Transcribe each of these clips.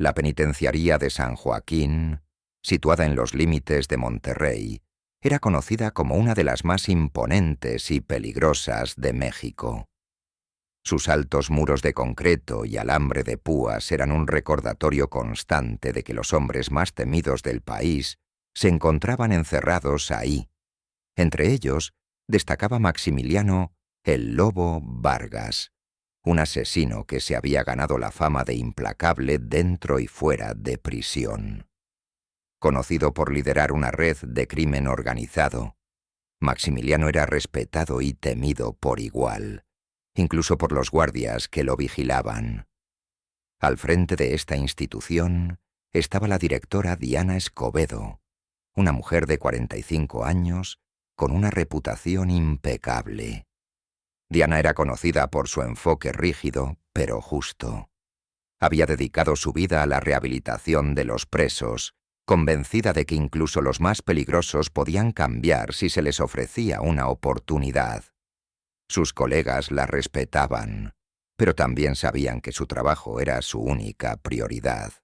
La penitenciaría de San Joaquín, situada en los límites de Monterrey, era conocida como una de las más imponentes y peligrosas de México. Sus altos muros de concreto y alambre de púas eran un recordatorio constante de que los hombres más temidos del país se encontraban encerrados ahí. Entre ellos destacaba Maximiliano "el Lobo" Vargas, un asesino que se había ganado la fama de implacable dentro y fuera de prisión. Conocido por liderar una red de crimen organizado, Maximiliano era respetado y temido por igual, incluso por los guardias que lo vigilaban. Al frente de esta institución estaba la directora Diana Escobedo, una mujer de 45 años con una reputación impecable. Diana era conocida por su enfoque rígido, pero justo. Había dedicado su vida a la rehabilitación de los presos, convencida de que incluso los más peligrosos podían cambiar si se les ofrecía una oportunidad. Sus colegas la respetaban, pero también sabían que su trabajo era su única prioridad.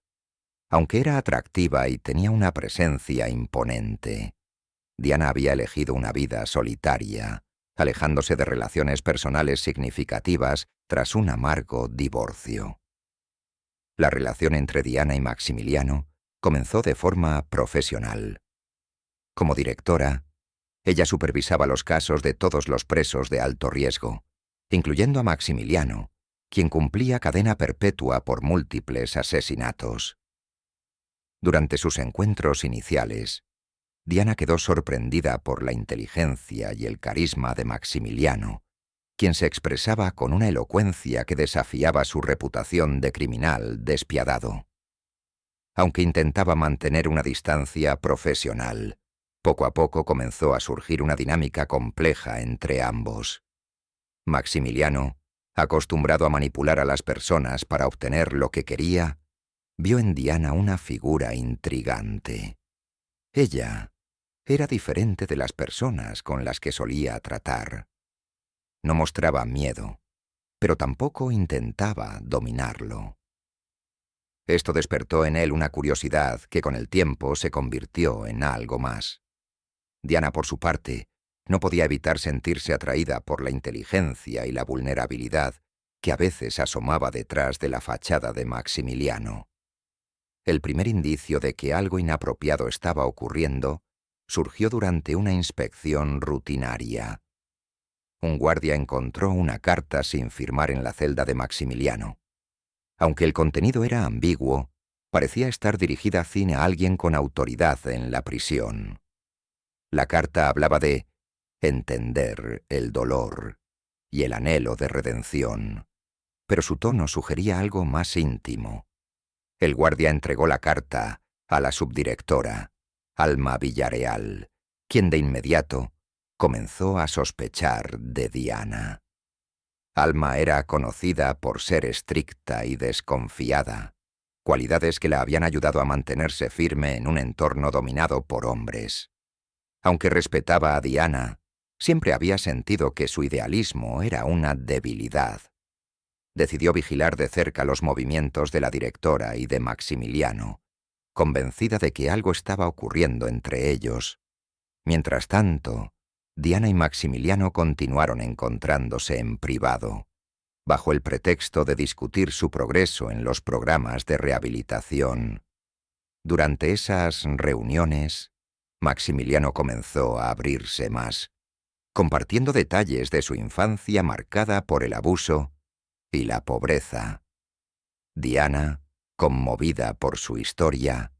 Aunque era atractiva y tenía una presencia imponente, Diana había elegido una vida solitaria, alejándose de relaciones personales significativas tras un amargo divorcio. La relación entre Diana y Maximiliano comenzó de forma profesional. Como directora, ella supervisaba los casos de todos los presos de alto riesgo, incluyendo a Maximiliano, quien cumplía cadena perpetua por múltiples asesinatos. Durante sus encuentros iniciales, Diana quedó sorprendida por la inteligencia y el carisma de Maximiliano, quien se expresaba con una elocuencia que desafiaba su reputación de criminal despiadado. Aunque intentaba mantener una distancia profesional, poco a poco comenzó a surgir una dinámica compleja entre ambos. Maximiliano, acostumbrado a manipular a las personas para obtener lo que quería, vio en Diana una figura intrigante. Ella era diferente de las personas con las que solía tratar. No mostraba miedo, pero tampoco intentaba dominarlo. Esto despertó en él una curiosidad que con el tiempo se convirtió en algo más. Diana, por su parte, no podía evitar sentirse atraída por la inteligencia y la vulnerabilidad que a veces asomaba detrás de la fachada de Maximiliano. El primer indicio de que algo inapropiado estaba ocurriendo surgió durante una inspección rutinaria. Un guardia encontró una carta sin firmar en la celda de Maximiliano. Aunque el contenido era ambiguo, parecía estar dirigida a alguien con autoridad en la prisión. La carta hablaba de entender el dolor y el anhelo de redención, pero su tono sugería algo más íntimo. El guardia entregó la carta a la subdirectora, Alma Villareal, quien de inmediato comenzó a sospechar de Diana. Alma era conocida por ser estricta y desconfiada, cualidades que la habían ayudado a mantenerse firme en un entorno dominado por hombres. Aunque respetaba a Diana, siempre había sentido que su idealismo era una debilidad. Decidió vigilar de cerca los movimientos de la directora y de Maximiliano, convencida de que algo estaba ocurriendo entre ellos. Mientras tanto, Diana y Maximiliano continuaron encontrándose en privado, bajo el pretexto de discutir su progreso en los programas de rehabilitación. Durante esas reuniones, Maximiliano comenzó a abrirse más, compartiendo detalles de su infancia marcada por el abuso y la pobreza. Diana, conmovida por su historia,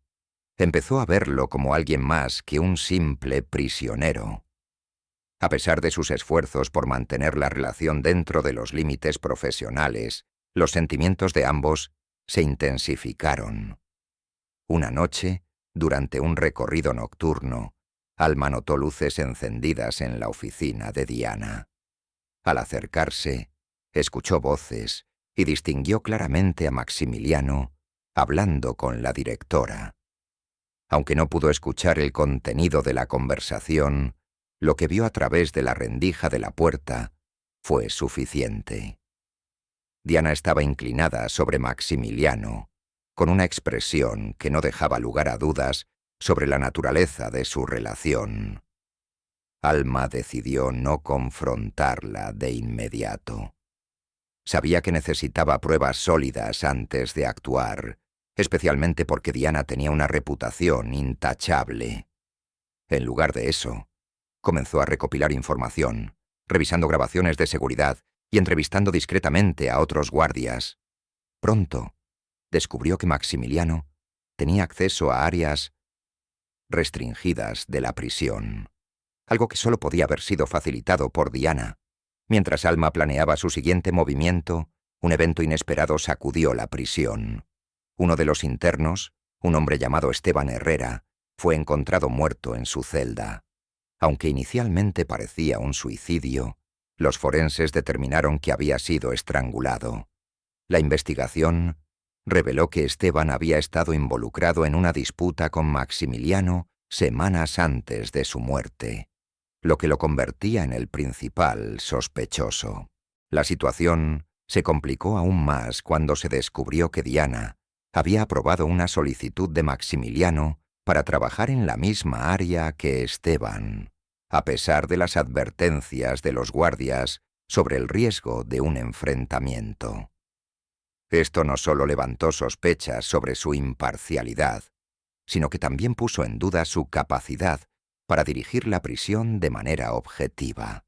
empezó a verlo como alguien más que un simple prisionero. A pesar de sus esfuerzos por mantener la relación dentro de los límites profesionales, los sentimientos de ambos se intensificaron. Una noche, durante un recorrido nocturno, Alma notó luces encendidas en la oficina de Diana. Al acercarse, escuchó voces y distinguió claramente a Maximiliano hablando con la directora. Aunque no pudo escuchar el contenido de la conversación, lo que vio a través de la rendija de la puerta fue suficiente. Diana estaba inclinada sobre Maximiliano, con una expresión que no dejaba lugar a dudas sobre la naturaleza de su relación. Alma decidió no confrontarla de inmediato. Sabía que necesitaba pruebas sólidas antes de actuar, especialmente porque Diana tenía una reputación intachable. En lugar de eso, comenzó a recopilar información, revisando grabaciones de seguridad y entrevistando discretamente a otros guardias. Pronto, descubrió que Maximiliano tenía acceso a áreas restringidas de la prisión, algo que solo podía haber sido facilitado por Diana. Mientras Alma planeaba su siguiente movimiento, un evento inesperado sacudió la prisión. Uno de los internos, un hombre llamado Esteban Herrera, fue encontrado muerto en su celda. Aunque inicialmente parecía un suicidio, los forenses determinaron que había sido estrangulado. La investigación reveló que Esteban había estado involucrado en una disputa con Maximiliano semanas antes de su muerte, lo que lo convertía en el principal sospechoso. La situación se complicó aún más cuando se descubrió que Diana había aprobado una solicitud de Maximiliano para trabajar en la misma área que Esteban, a pesar de las advertencias de los guardias sobre el riesgo de un enfrentamiento. Esto no solo levantó sospechas sobre su imparcialidad, sino que también puso en duda su capacidad para dirigir la prisión de manera objetiva.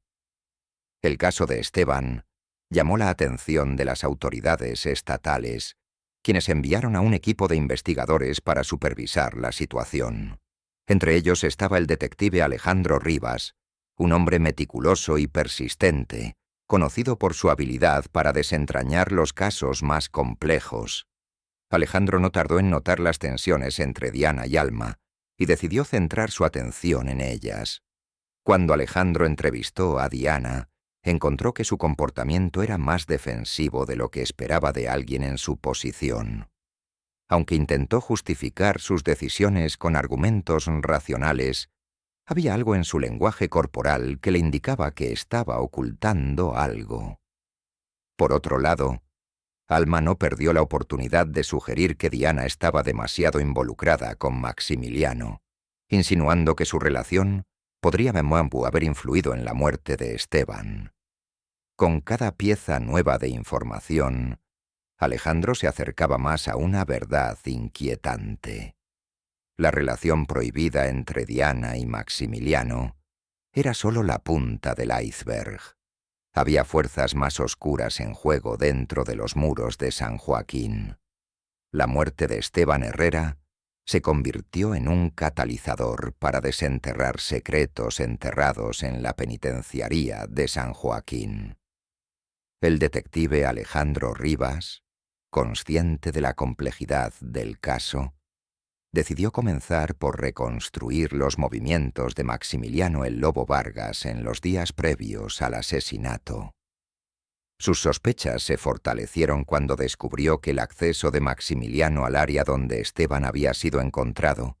El caso de Esteban llamó la atención de las autoridades estatales, quienes enviaron a un equipo de investigadores para supervisar la situación. Entre ellos estaba el detective Alejandro Rivas, un hombre meticuloso y persistente, conocido por su habilidad para desentrañar los casos más complejos. Alejandro no tardó en notar las tensiones entre Diana y Alma, y decidió centrar su atención en ellas. Cuando Alejandro entrevistó a Diana, encontró que su comportamiento era más defensivo de lo que esperaba de alguien en su posición. Aunque intentó justificar sus decisiones con argumentos racionales, había algo en su lenguaje corporal que le indicaba que estaba ocultando algo. Por otro lado, Alma no perdió la oportunidad de sugerir que Diana estaba demasiado involucrada con Maximiliano, insinuando que su relación podría haber influido en la muerte de Esteban. Con cada pieza nueva de información, Alejandro se acercaba más a una verdad inquietante. La relación prohibida entre Diana y Maximiliano era solo la punta del iceberg. Había fuerzas más oscuras en juego dentro de los muros de San Joaquín. La muerte de Esteban Herrera se convirtió en un catalizador para desenterrar secretos enterrados en la penitenciaría de San Joaquín. El detective Alejandro Rivas, consciente de la complejidad del caso, decidió comenzar por reconstruir los movimientos de Maximiliano el Lobo Vargas en los días previos al asesinato. Sus sospechas se fortalecieron cuando descubrió que el acceso de Maximiliano al área donde Esteban había sido encontrado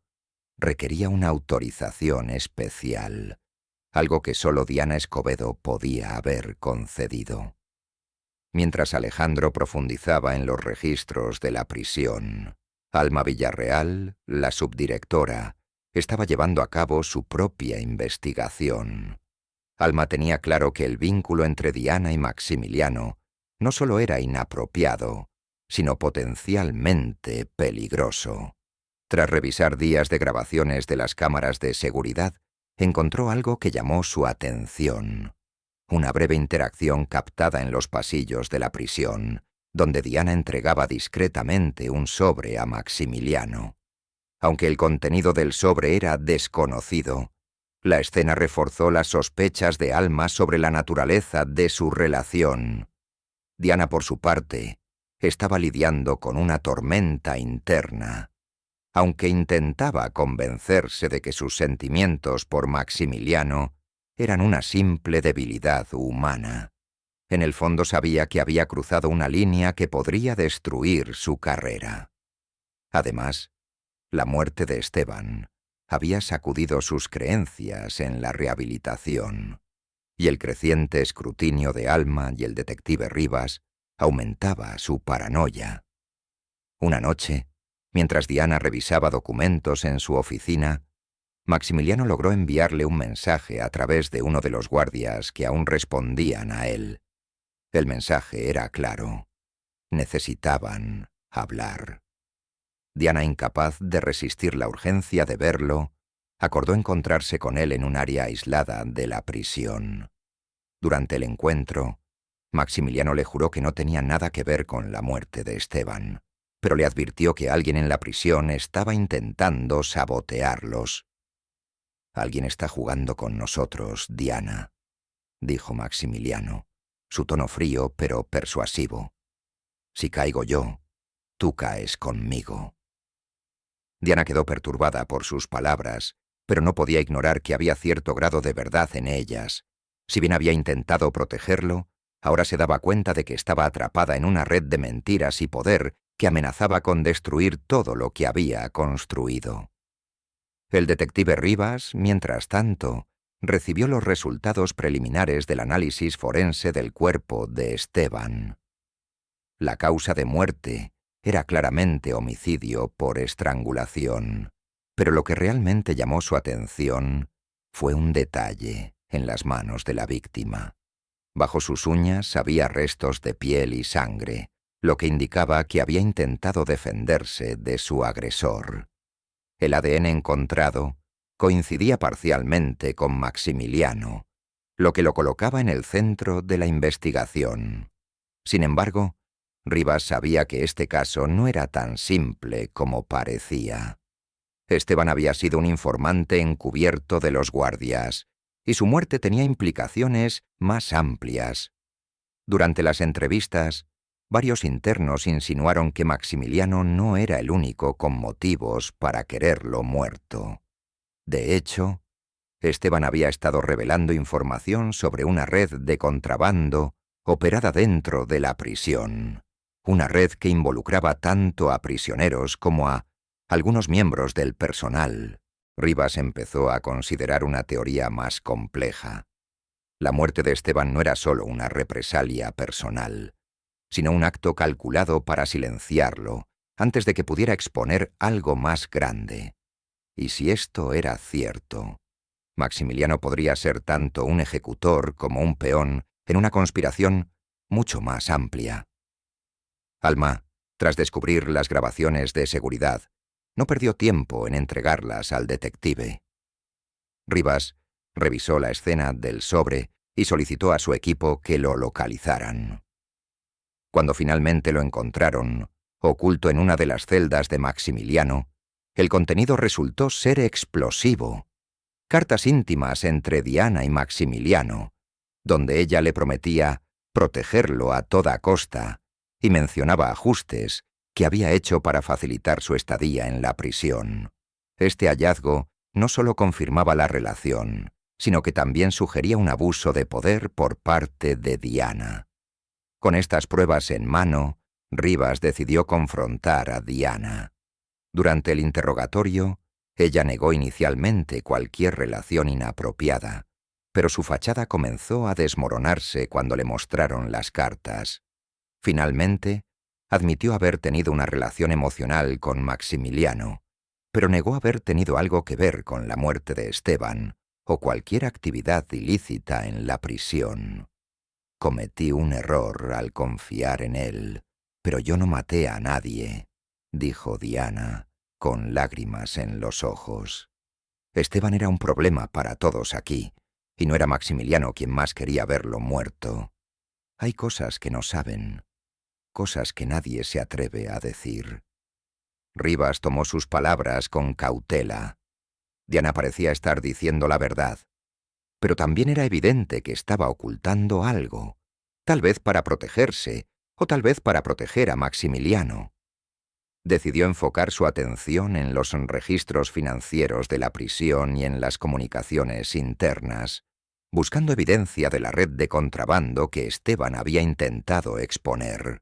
requería una autorización especial, algo que solo Diana Escobedo podía haber concedido. Mientras Alejandro profundizaba en los registros de la prisión, Alma Villarreal, la subdirectora, estaba llevando a cabo su propia investigación. Alma tenía claro que el vínculo entre Diana y Maximiliano no solo era inapropiado, sino potencialmente peligroso. Tras revisar días de grabaciones de las cámaras de seguridad, encontró algo que llamó su atención. Una breve interacción captada en los pasillos de la prisión, donde Diana entregaba discretamente un sobre a Maximiliano. Aunque el contenido del sobre era desconocido, la escena reforzó las sospechas de Alma sobre la naturaleza de su relación. Diana, por su parte, estaba lidiando con una tormenta interna. Aunque intentaba convencerse de que sus sentimientos por Maximiliano eran una simple debilidad humana, en el fondo sabía que había cruzado una línea que podría destruir su carrera. Además, la muerte de Esteban había sacudido sus creencias en la rehabilitación, y el creciente escrutinio de Alma y el detective Rivas aumentaba su paranoia. Una noche, Mientras Diana revisaba documentos en su oficina, Maximiliano logró enviarle un mensaje a través de uno de los guardias que aún respondían a él. El mensaje era claro. Necesitaban hablar. Diana, incapaz de resistir la urgencia de verlo, acordó encontrarse con él en un área aislada de la prisión. Durante el encuentro, Maximiliano le juró que no tenía nada que ver con la muerte de Esteban, pero le advirtió que alguien en la prisión estaba intentando sabotearlos. «Alguien está jugando con nosotros, Diana», dijo Maximiliano, su tono frío pero persuasivo. «Si caigo yo, tú caes conmigo». Diana quedó perturbada por sus palabras, pero no podía ignorar que había cierto grado de verdad en ellas. Si bien había intentado protegerlo, ahora se daba cuenta de que estaba atrapada en una red de mentiras y poder que amenazaba con destruir todo lo que había construido. El detective Rivas, mientras tanto, recibió los resultados preliminares del análisis forense del cuerpo de Esteban. La causa de muerte era claramente homicidio por estrangulación, pero lo que realmente llamó su atención fue un detalle en las manos de la víctima. Bajo sus uñas había restos de piel y sangre, lo que indicaba que había intentado defenderse de su agresor. El ADN encontrado coincidía parcialmente con Maximiliano, lo que lo colocaba en el centro de la investigación. Sin embargo, Rivas sabía que este caso no era tan simple como parecía. Esteban había sido un informante encubierto de los guardias, y su muerte tenía implicaciones más amplias. Durante las entrevistas, varios internos insinuaron que Maximiliano no era el único con motivos para quererlo muerto. De hecho, Esteban había estado revelando información sobre una red de contrabando operada dentro de la prisión. Una red que involucraba tanto a prisioneros como a algunos miembros del personal. Rivas empezó a considerar una teoría más compleja. La muerte de Esteban no era solo una represalia personal, sino un acto calculado para silenciarlo antes de que pudiera exponer algo más grande. Y si esto era cierto, Maximiliano podría ser tanto un ejecutor como un peón en una conspiración mucho más amplia. Alma, tras descubrir las grabaciones de seguridad, no perdió tiempo en entregarlas al detective. Rivas revisó la escena del sobre y solicitó a su equipo que lo localizaran. Cuando finalmente lo encontraron, oculto en una de las celdas de Maximiliano, el contenido resultó ser explosivo. Cartas íntimas entre Diana y Maximiliano, donde ella le prometía protegerlo a toda costa y mencionaba ajustes que había hecho para facilitar su estadía en la prisión. Este hallazgo no solo confirmaba la relación, sino que también sugería un abuso de poder por parte de Diana. Con estas pruebas en mano, Rivas decidió confrontar a Diana. Durante el interrogatorio, ella negó inicialmente cualquier relación inapropiada, pero su fachada comenzó a desmoronarse cuando le mostraron las cartas. Finalmente, admitió haber tenido una relación emocional con Maximiliano, pero negó haber tenido algo que ver con la muerte de Esteban o cualquier actividad ilícita en la prisión. «Cometí un error al confiar en él, pero yo no maté a nadie», dijo Diana, con lágrimas en los ojos. Esteban era un problema para todos aquí, y no era Maximiliano quien más quería verlo muerto. Hay cosas que no saben, cosas que nadie se atreve a decir. Rivas tomó sus palabras con cautela. Diana parecía estar diciendo la verdad, pero también era evidente que estaba ocultando algo, tal vez para protegerse, o tal vez para proteger a Maximiliano. Decidió enfocar su atención en los registros financieros de la prisión y en las comunicaciones internas, buscando evidencia de la red de contrabando que Esteban había intentado exponer.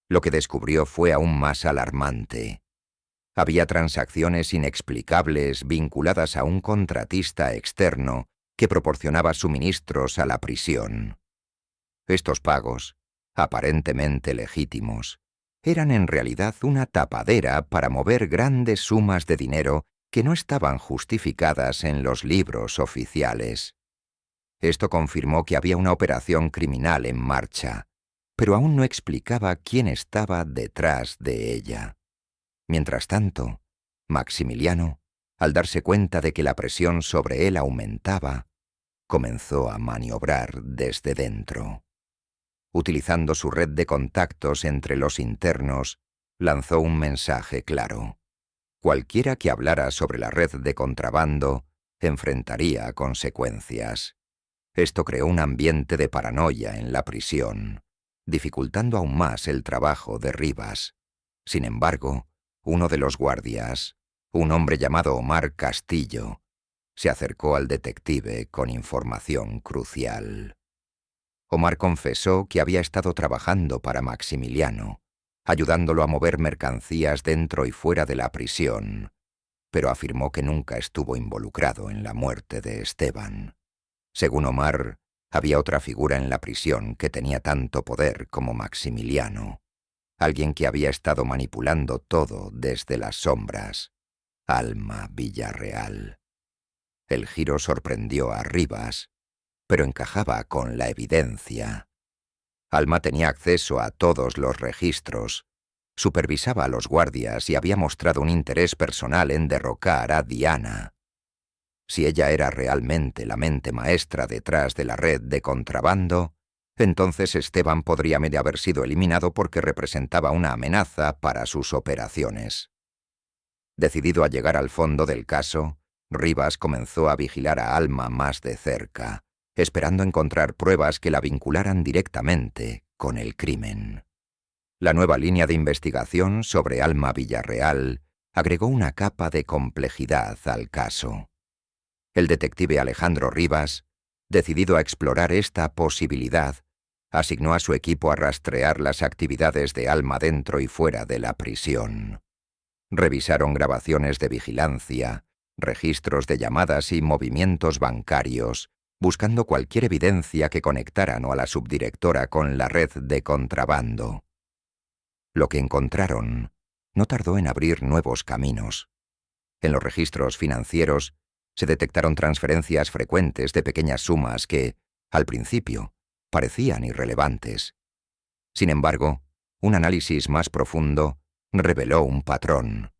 Lo que descubrió fue aún más alarmante. Había transacciones inexplicables vinculadas a un contratista externo que proporcionaba suministros a la prisión. Estos pagos, aparentemente legítimos, eran en realidad una tapadera para mover grandes sumas de dinero que no estaban justificadas en los libros oficiales. Esto confirmó que había una operación criminal en marcha, pero aún no explicaba quién estaba detrás de ella. Mientras tanto, Maximiliano, al darse cuenta de que la presión sobre él aumentaba, comenzó a maniobrar desde dentro. Utilizando su red de contactos entre los internos, lanzó un mensaje claro. Cualquiera que hablara sobre la red de contrabando enfrentaría consecuencias. Esto creó un ambiente de paranoia en la prisión, dificultando aún más el trabajo de Rivas. Sin embargo, uno de los guardias, un hombre llamado Omar Castillo, se acercó al detective con información crucial. Omar confesó que había estado trabajando para Maximiliano, ayudándolo a mover mercancías dentro y fuera de la prisión, pero afirmó que nunca estuvo involucrado en la muerte de Esteban. Según Omar, había otra figura en la prisión que tenía tanto poder como Maximiliano, alguien que había estado manipulando todo desde las sombras, Alma Villarreal. El giro sorprendió a Rivas, pero encajaba con la evidencia. Alma tenía acceso a todos los registros, supervisaba a los guardias y había mostrado un interés personal en derrocar a Diana. Si ella era realmente la mente maestra detrás de la red de contrabando, entonces Esteban podría medio haber sido eliminado porque representaba una amenaza para sus operaciones. Decidido a llegar al fondo del caso, Rivas comenzó a vigilar a Alma más de cerca, esperando encontrar pruebas que la vincularan directamente con el crimen. La nueva línea de investigación sobre Alma Villarreal agregó una capa de complejidad al caso. El detective Alejandro Rivas, decidido a explorar esta posibilidad, asignó a su equipo a rastrear las actividades de Alma dentro y fuera de la prisión. Revisaron grabaciones de vigilancia, registros de llamadas y movimientos bancarios, buscando cualquier evidencia que conectaran a la subdirectora con la red de contrabando. Lo que encontraron no tardó en abrir nuevos caminos. En los registros financieros se detectaron transferencias frecuentes de pequeñas sumas que, al principio, parecían irrelevantes. Sin embargo, un análisis más profundo reveló un patrón.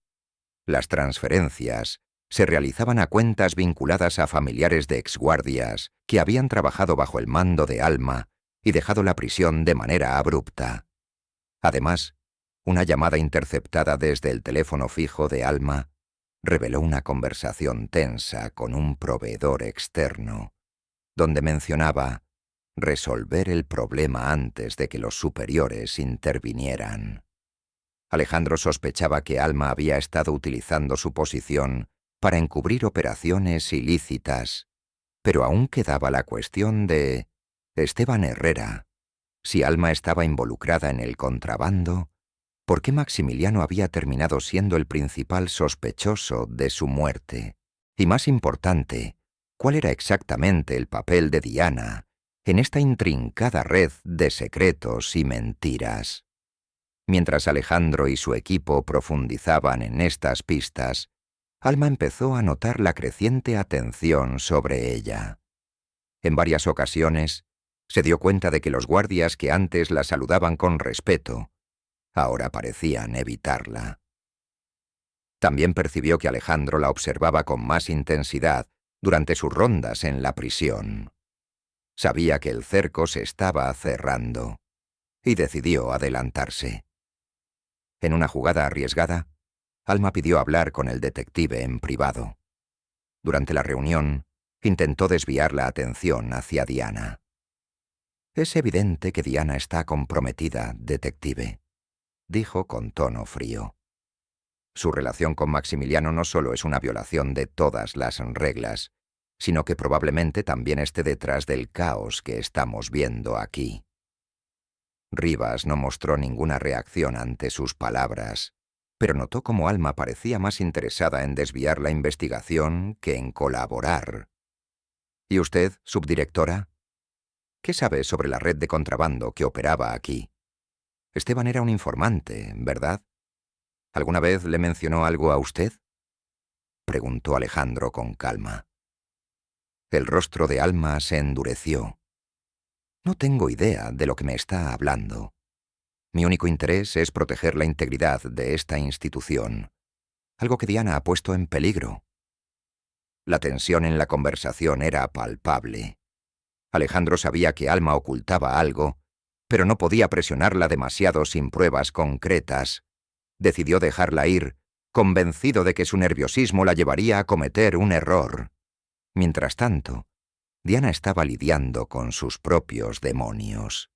Las transferencias se realizaban a cuentas vinculadas a familiares de exguardias que habían trabajado bajo el mando de Alma y dejado la prisión de manera abrupta. Además, una llamada interceptada desde el teléfono fijo de Alma reveló una conversación tensa con un proveedor externo, donde mencionaba resolver el problema antes de que los superiores intervinieran. Alejandro sospechaba que Alma había estado utilizando su posición para encubrir operaciones ilícitas, pero aún quedaba la cuestión de Esteban Herrera. Si Alma estaba involucrada en el contrabando, ¿por qué Maximiliano había terminado siendo el principal sospechoso de su muerte? Y más importante, ¿cuál era exactamente el papel de Diana en esta intrincada red de secretos y mentiras? Mientras Alejandro y su equipo profundizaban en estas pistas, Alma empezó a notar la creciente atención sobre ella. En varias ocasiones, se dio cuenta de que los guardias que antes la saludaban con respeto, ahora parecían evitarla. También percibió que Alejandro la observaba con más intensidad durante sus rondas en la prisión. Sabía que el cerco se estaba cerrando y decidió adelantarse. En una jugada arriesgada, Alma pidió hablar con el detective en privado. Durante la reunión, intentó desviar la atención hacia Diana. «Es evidente que Diana está comprometida, detective», dijo con tono frío. Su relación con Maximiliano no solo es una violación de todas las reglas, sino que probablemente también esté detrás del caos que estamos viendo aquí. Rivas no mostró ninguna reacción ante sus palabras, pero notó cómo Alma parecía más interesada en desviar la investigación que en colaborar. «¿Y usted, subdirectora? ¿Qué sabe sobre la red de contrabando que operaba aquí?» Esteban era un informante, ¿verdad? ¿Alguna vez le mencionó algo a usted? Preguntó Alejandro con calma. El rostro de Alma se endureció. No tengo idea de lo que me está hablando. Mi único interés es proteger la integridad de esta institución, algo que Diana ha puesto en peligro. La tensión en la conversación era palpable. Alejandro sabía que Alma ocultaba algo, pero no podía presionarla demasiado sin pruebas concretas. Decidió dejarla ir, convencido de que su nerviosismo la llevaría a cometer un error. Mientras tanto, Diana estaba lidiando con sus propios demonios.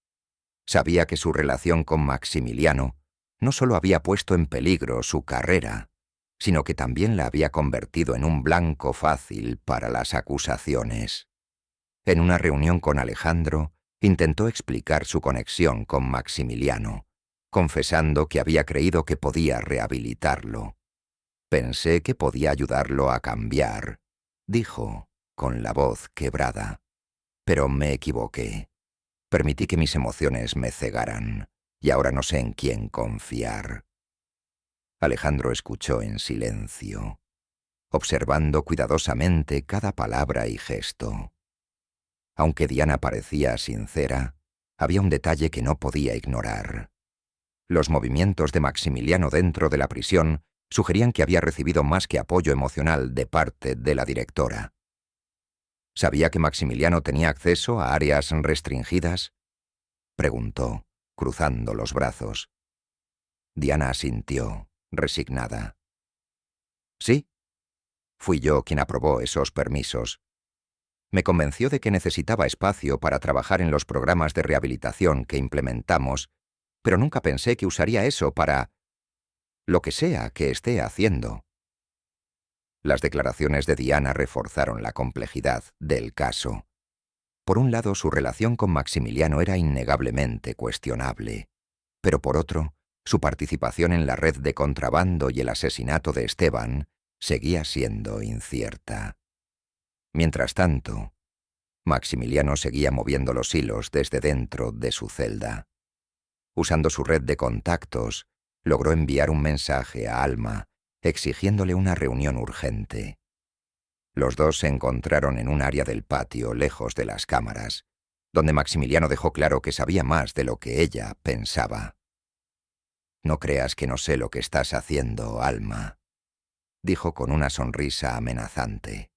Sabía que su relación con Maximiliano no solo había puesto en peligro su carrera, sino que también la había convertido en un blanco fácil para las acusaciones. En una reunión con Alejandro, intentó explicar su conexión con Maximiliano, confesando que había creído que podía rehabilitarlo. Pensé que podía ayudarlo a cambiar, dijo, con la voz quebrada. Pero me equivoqué. Permití que mis emociones me cegaran, y ahora no sé en quién confiar. Alejandro escuchó en silencio, observando cuidadosamente cada palabra y gesto. Aunque Diana parecía sincera, había un detalle que no podía ignorar. Los movimientos de Maximiliano dentro de la prisión sugerían que había recibido más que apoyo emocional de parte de la directora. ¿Sabía que Maximiliano tenía acceso a áreas restringidas? Preguntó, cruzando los brazos. Diana asintió, resignada. Sí, fui yo quien aprobó esos permisos. Me convenció de que necesitaba espacio para trabajar en los programas de rehabilitación que implementamos, pero nunca pensé que usaría eso para lo que sea que esté haciendo. Las declaraciones de Diana reforzaron la complejidad del caso. Por un lado, su relación con Maximiliano era innegablemente cuestionable, pero por otro, su participación en la red de contrabando y el asesinato de Esteban seguía siendo incierta. Mientras tanto, Maximiliano seguía moviendo los hilos desde dentro de su celda. Usando su red de contactos, logró enviar un mensaje a Alma, exigiéndole una reunión urgente. Los dos se encontraron en un área del patio lejos de las cámaras, donde Maximiliano dejó claro que sabía más de lo que ella pensaba. «No creas que no sé lo que estás haciendo, Alma», dijo con una sonrisa amenazante.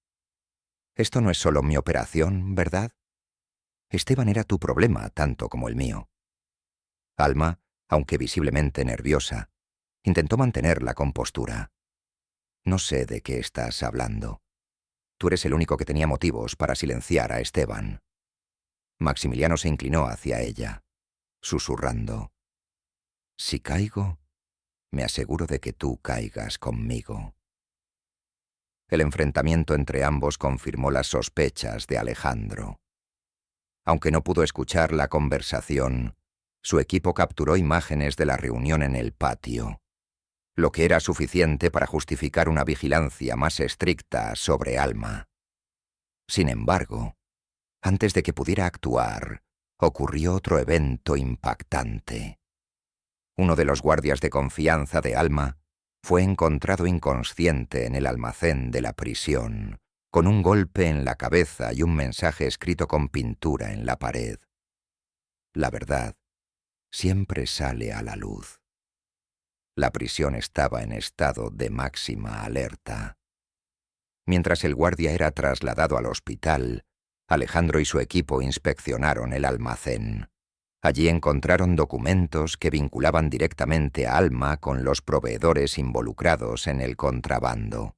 «Esto no es solo mi operación, ¿verdad? Esteban era tu problema tanto como el mío». Alma, aunque visiblemente nerviosa, intentó mantener la compostura. «No sé de qué estás hablando. Tú eres el único que tenía motivos para silenciar a Esteban». Maximiliano se inclinó hacia ella, susurrando. «Si caigo, me aseguro de que tú caigas conmigo». El enfrentamiento entre ambos confirmó las sospechas de Alejandro. Aunque no pudo escuchar la conversación, su equipo capturó imágenes de la reunión en el patio, lo que era suficiente para justificar una vigilancia más estricta sobre Alma. Sin embargo, antes de que pudiera actuar, ocurrió otro evento impactante. Uno de los guardias de confianza de Alma fue encontrado inconsciente en el almacén de la prisión, con un golpe en la cabeza y un mensaje escrito con pintura en la pared. La verdad siempre sale a la luz. La prisión estaba en estado de máxima alerta. Mientras el guardia era trasladado al hospital, Alejandro y su equipo inspeccionaron el almacén. Allí encontraron documentos que vinculaban directamente a Alma con los proveedores involucrados en el contrabando.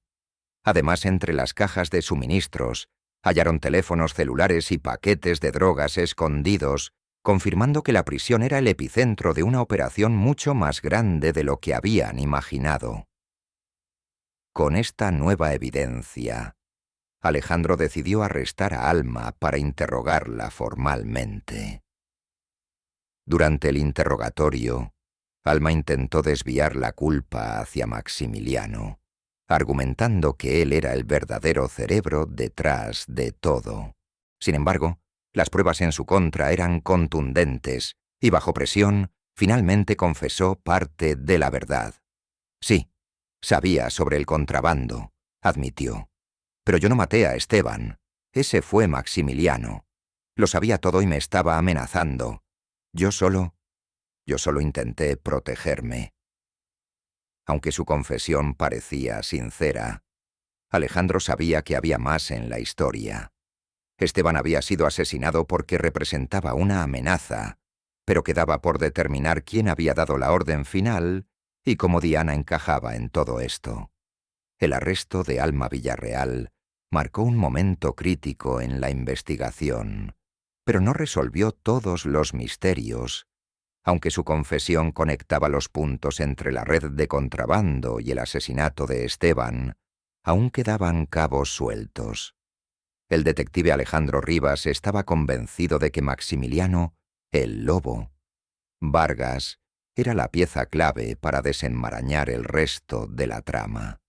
Además, entre las cajas de suministros, hallaron teléfonos celulares y paquetes de drogas escondidos, confirmando que la prisión era el epicentro de una operación mucho más grande de lo que habían imaginado. Con esta nueva evidencia, Alejandro decidió arrestar a Alma para interrogarla formalmente. Durante el interrogatorio, Alma intentó desviar la culpa hacia Maximiliano, argumentando que él era el verdadero cerebro detrás de todo. Sin embargo, las pruebas en su contra eran contundentes y, bajo presión, Finalmente confesó parte de la verdad. Sí, sabía sobre el contrabando, admitió. Pero yo no maté a Esteban. Ese fue Maximiliano. Lo sabía todo y me estaba amenazando. Yo solo intenté protegerme. Aunque su confesión parecía sincera, Alejandro sabía que había más en la historia. Esteban había sido asesinado porque representaba una amenaza, pero quedaba por determinar quién había dado la orden final y cómo Diana encajaba en todo esto. El arresto de Alma Villarreal marcó un momento crítico en la investigación, pero no resolvió todos los misterios. Aunque su confesión conectaba los puntos entre la red de contrabando y el asesinato de Esteban, aún quedaban cabos sueltos. El detective Alejandro Rivas estaba convencido de que Maximiliano, el lobo, Vargas, era la pieza clave para desenmarañar el resto de la trama.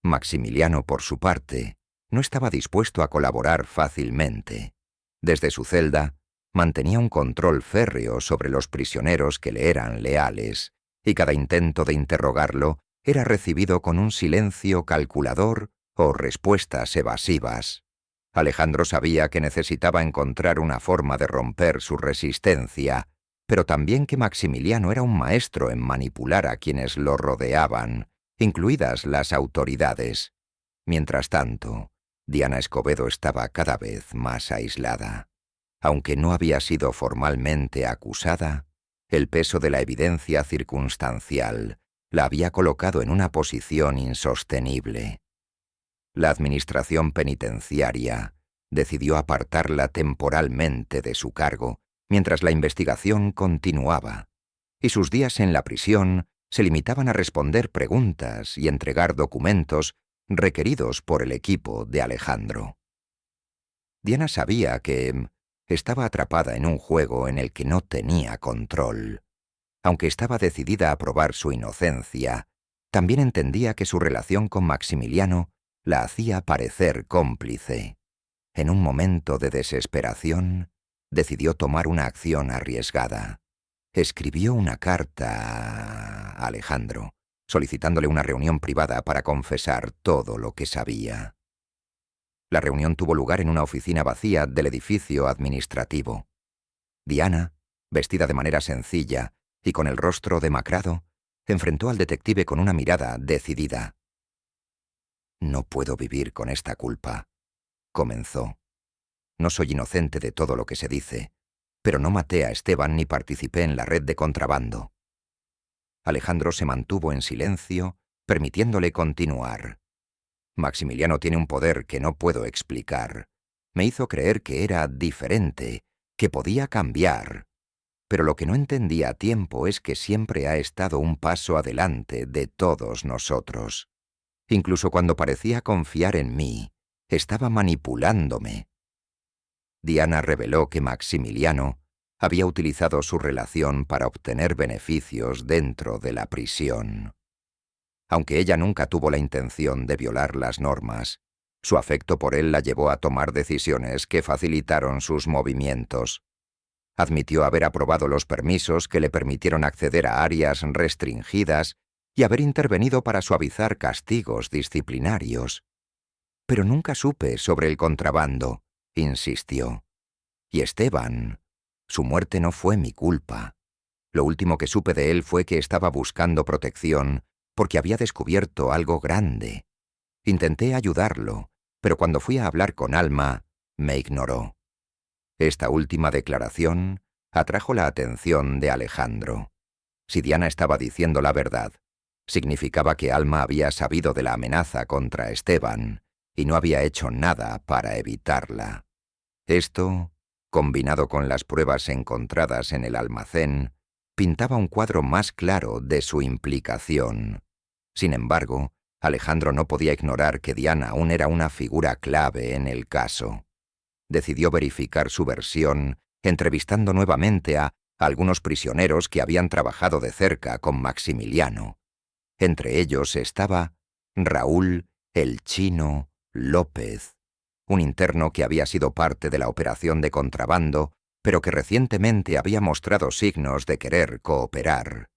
Maximiliano, por su parte, no estaba dispuesto a colaborar fácilmente. Desde su celda, mantenía un control férreo sobre los prisioneros que le eran leales, y cada intento de interrogarlo era recibido con un silencio calculador o respuestas evasivas. Alejandro sabía que necesitaba encontrar una forma de romper su resistencia, pero también que Maximiliano era un maestro en manipular a quienes lo rodeaban, incluidas las autoridades. Mientras tanto, Diana Escobedo estaba cada vez más aislada. Aunque no había sido formalmente acusada, el peso de la evidencia circunstancial la había colocado en una posición insostenible. La administración penitenciaria decidió apartarla temporalmente de su cargo mientras la investigación continuaba, y sus días en la prisión se limitaban a responder preguntas y entregar documentos requeridos por el equipo de Alejandro. Diana sabía que estaba atrapada en un juego en el que no tenía control. Aunque estaba decidida a probar su inocencia, también entendía que su relación con Maximiliano la hacía parecer cómplice. En un momento de desesperación, decidió tomar una acción arriesgada. Escribió una carta a Alejandro, solicitándole una reunión privada para confesar todo lo que sabía. La reunión tuvo lugar en una oficina vacía del edificio administrativo. Diana, vestida de manera sencilla y con el rostro demacrado, enfrentó al detective con una mirada decidida. «No puedo vivir con esta culpa», comenzó. «No soy inocente de todo lo que se dice, pero no maté a Esteban ni participé en la red de contrabando». Alejandro se mantuvo en silencio, permitiéndole continuar. «Maximiliano tiene un poder que no puedo explicar. Me hizo creer que era diferente, que podía cambiar. Pero lo que no entendí a tiempo es que siempre ha estado un paso adelante de todos nosotros. Incluso cuando parecía confiar en mí, estaba manipulándome». Diana reveló que Maximiliano había utilizado su relación para obtener beneficios dentro de la prisión. Aunque ella nunca tuvo la intención de violar las normas, su afecto por él la llevó a tomar decisiones que facilitaron sus movimientos. Admitió haber aprobado los permisos que le permitieron acceder a áreas restringidas y haber intervenido para suavizar castigos disciplinarios. «Pero nunca supe sobre el contrabando», insistió. «Y Esteban, su muerte no fue mi culpa. Lo último que supe de él fue que estaba buscando protección porque había descubierto algo grande. Intenté ayudarlo, pero cuando fui a hablar con Alma, me ignoró». Esta última declaración atrajo la atención de Alejandro. Si Diana estaba diciendo la verdad, significaba que Alma había sabido de la amenaza contra Esteban y no había hecho nada para evitarla. Esto, combinado con las pruebas encontradas en el almacén, pintaba un cuadro más claro de su implicación. Sin embargo, Alejandro no podía ignorar que Diana aún era una figura clave en el caso. Decidió verificar su versión, entrevistando nuevamente a algunos prisioneros que habían trabajado de cerca con Maximiliano. Entre ellos estaba Raúl «el Chino» López, un interno que había sido parte de la operación de contrabando pero que recientemente había mostrado signos de querer cooperar.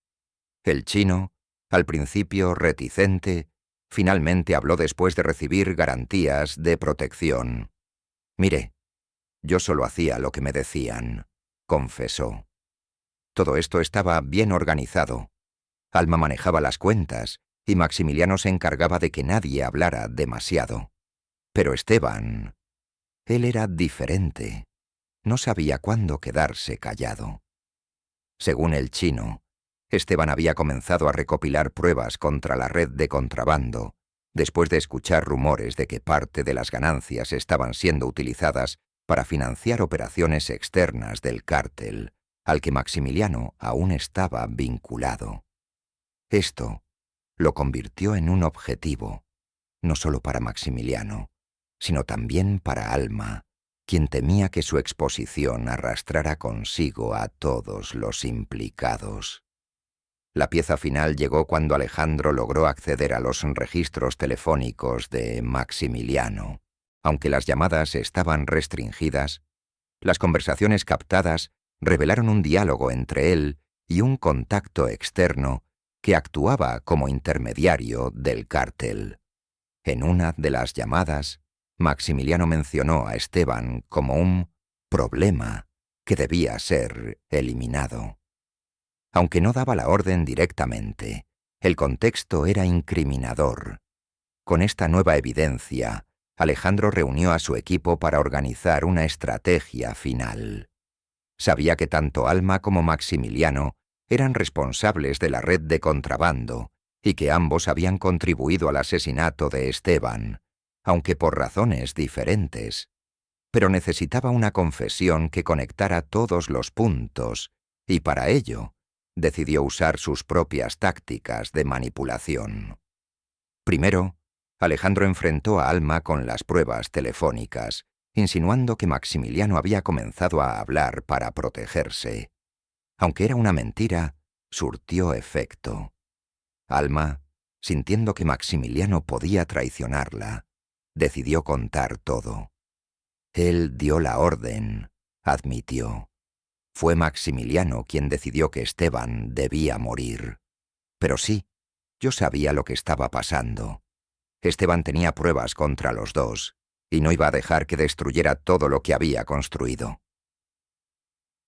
El chino, al principio reticente, finalmente habló después de recibir garantías de protección. «Mire, yo solo hacía lo que me decían», confesó. Todo esto estaba bien organizado. Alma manejaba las cuentas y Maximiliano se encargaba de que nadie hablara demasiado. Pero Esteban, él era diferente. No sabía cuándo quedarse callado. Según el chino, Esteban había comenzado a recopilar pruebas contra la red de contrabando, después de escuchar rumores de que parte de las ganancias estaban siendo utilizadas para financiar operaciones externas del cártel, al que Maximiliano aún estaba vinculado. Esto lo convirtió en un objetivo, no solo para Maximiliano, sino también para Alma, quien temía que su exposición arrastrara consigo a todos los implicados. La pieza final llegó cuando Alejandro logró acceder a los registros telefónicos de Maximiliano. Aunque las llamadas estaban restringidas, las conversaciones captadas revelaron un diálogo entre él y un contacto externo que actuaba como intermediario del cártel. En una de las llamadas, Maximiliano mencionó a Esteban como un problema que debía ser eliminado. Aunque no daba la orden directamente, el contexto era incriminador. Con esta nueva evidencia, Alejandro reunió a su equipo para organizar una estrategia final. Sabía que tanto Alma como Maximiliano eran responsables de la red de contrabando y que ambos habían contribuido al asesinato de Esteban, aunque por razones diferentes. Pero necesitaba una confesión que conectara todos los puntos, y para ello decidió usar sus propias tácticas de manipulación. Primero, Alejandro enfrentó a Alma con las pruebas telefónicas, insinuando que Maximiliano había comenzado a hablar para protegerse. Aunque era una mentira, surtió efecto. Alma, sintiendo que Maximiliano podía traicionarla, decidió contar todo. Él dio la orden, admitió. Fue Maximiliano quien decidió que Esteban debía morir. Pero sí, yo sabía lo que estaba pasando. Esteban tenía pruebas contra los dos, y no iba a dejar que destruyera todo lo que había construido.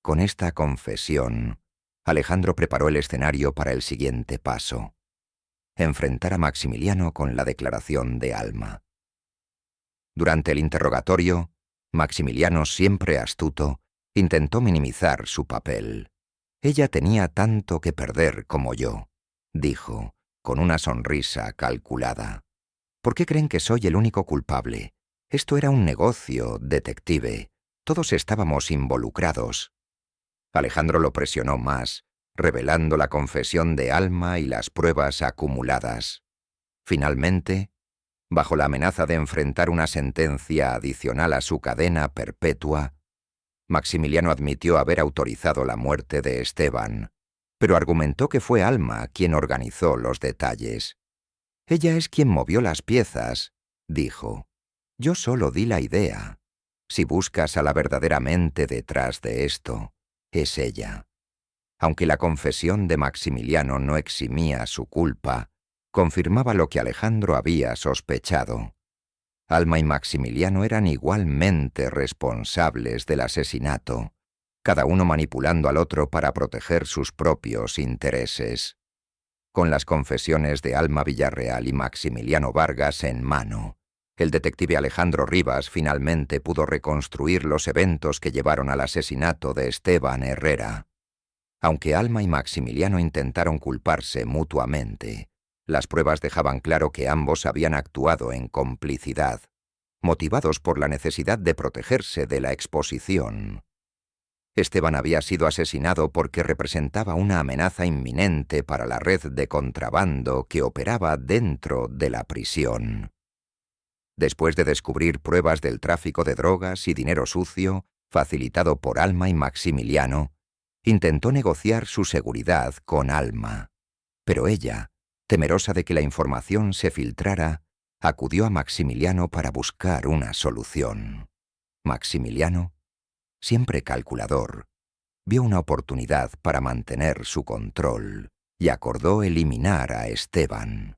Con esta confesión, Alejandro preparó el escenario para el siguiente paso: enfrentar a Maximiliano con la declaración de Alma. Durante el interrogatorio, Maximiliano, siempre astuto, intentó minimizar su papel. «Ella tenía tanto que perder como yo», dijo, con una sonrisa calculada. «¿Por qué creen que soy el único culpable? Esto era un negocio, detective. Todos estábamos involucrados». Alejandro lo presionó más, revelando la confesión de Alma y las pruebas acumuladas. Finalmente, bajo la amenaza de enfrentar una sentencia adicional a su cadena perpetua, Maximiliano admitió haber autorizado la muerte de Esteban, pero argumentó que fue Alma quien organizó los detalles. «Ella es quien movió las piezas», dijo. «Yo solo di la idea. Si buscas a la verdadera mente detrás de esto, es ella». Aunque la confesión de Maximiliano no eximía su culpa, confirmaba lo que Alejandro había sospechado. Alma y Maximiliano eran igualmente responsables del asesinato, cada uno manipulando al otro para proteger sus propios intereses. Con las confesiones de Alma Villarreal y Maximiliano Vargas en mano, el detective Alejandro Rivas finalmente pudo reconstruir los eventos que llevaron al asesinato de Esteban Herrera. Aunque Alma y Maximiliano intentaron culparse mutuamente, las pruebas dejaban claro que ambos habían actuado en complicidad, motivados por la necesidad de protegerse de la exposición. Esteban había sido asesinado porque representaba una amenaza inminente para la red de contrabando que operaba dentro de la prisión. Después de descubrir pruebas del tráfico de drogas y dinero sucio, facilitado por Alma y Maximiliano, intentó negociar su seguridad con Alma. Pero ella, temerosa de que la información se filtrara, acudió a Maximiliano para buscar una solución. Maximiliano siempre calculador, vio una oportunidad para mantener su control y acordó eliminar a Esteban.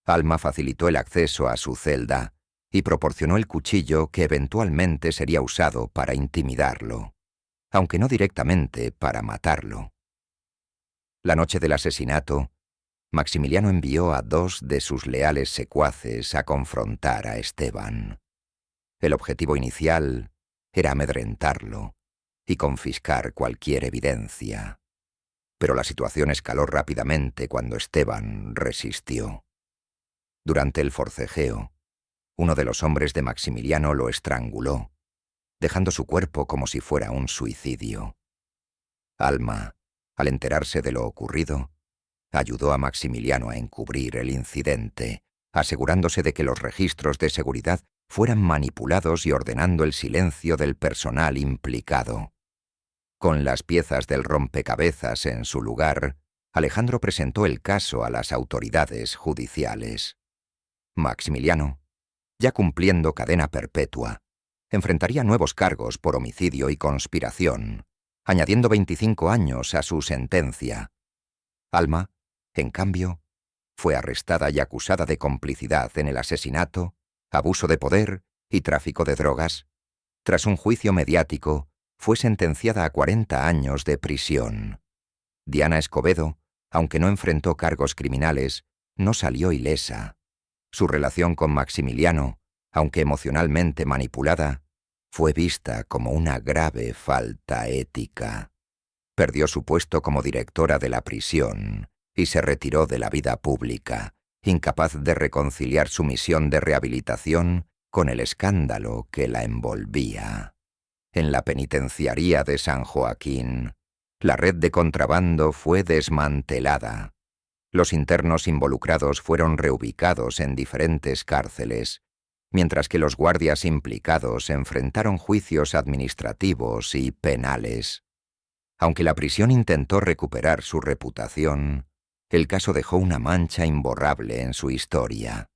Alma facilitó el acceso a su celda y proporcionó el cuchillo que eventualmente sería usado para intimidarlo, aunque no directamente para matarlo. La noche del asesinato, Maximiliano envió a 2 de sus leales secuaces a confrontar a Esteban. El objetivo inicial era amedrentarlo y confiscar cualquier evidencia. Pero la situación escaló rápidamente cuando Esteban resistió. Durante el forcejeo, uno de los hombres de Maximiliano lo estranguló, dejando su cuerpo como si fuera un suicidio. Alma, al enterarse de lo ocurrido, ayudó a Maximiliano a encubrir el incidente, asegurándose de que los registros de seguridad fueran manipulados y ordenando el silencio del personal implicado. Con las piezas del rompecabezas en su lugar, Alejandro presentó el caso a las autoridades judiciales. Maximiliano, ya cumpliendo cadena perpetua, enfrentaría nuevos cargos por homicidio y conspiración, añadiendo 25 años a su sentencia. Alma, en cambio, fue arrestada y acusada de complicidad en el asesinato, abuso de poder y tráfico de drogas. Tras un juicio mediático, fue sentenciada a 40 años de prisión. Diana Escobedo, aunque no enfrentó cargos criminales, no salió ilesa. Su relación con Maximiliano, aunque emocionalmente manipulada, fue vista como una grave falta ética. Perdió su puesto como directora de la prisión y se retiró de la vida pública, incapaz de reconciliar su misión de rehabilitación con el escándalo que la envolvía. En la penitenciaría de San Joaquín, la red de contrabando fue desmantelada. Los internos involucrados fueron reubicados en diferentes cárceles, mientras que los guardias implicados enfrentaron juicios administrativos y penales. Aunque la prisión intentó recuperar su reputación, el caso dejó una mancha imborrable en su historia.